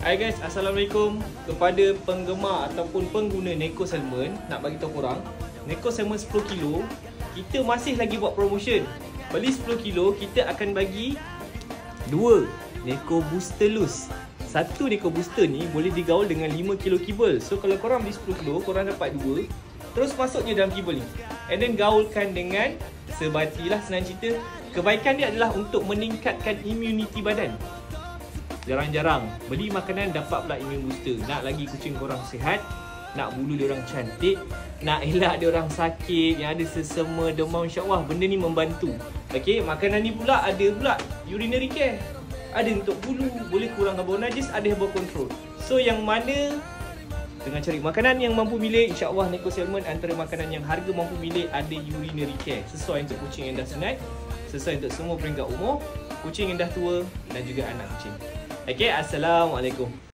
Hai guys, Assalamualaikum. Kepada penggemar ataupun pengguna Neko Salmon, nak bagi tahu korang, Neko Salmon 10 kilo, kita masih lagi buat promotion. Beli 10 kilo, kita akan bagi 2 Neko Booster Loose. Satu Neko Booster ni boleh digaul dengan 5 kilo kibel. So kalau korang beli 10 kilo, korang dapat 2. Terus masuknya dalam kibel ni. And then gaulkan dengan sebati lah, senang cerita. Kebaikan dia adalah untuk meningkatkan immuniti badan. Jarang-jarang beli makanan dapat pula immune booster. Nak lagi kucing korang sihat, nak bulu dia orang cantik, nak elak dia orang sakit, yang ada sesama, demam, insya-Allah benda ni membantu. Okey, makanan ni pula ada pula urinary care. Ada untuk bulu, boleh kurangkan bau najis, ada herbal control. So yang mana dengan cari makanan yang mampu milik, insya-Allah Neko Salmon antara makanan yang harga mampu milik ada urinary care. Sesuai untuk kucing yang dah sunat, sesuai untuk semua peringkat umur, kucing yang dah tua dan juga anak kucing. Okey, Assalamualaikum.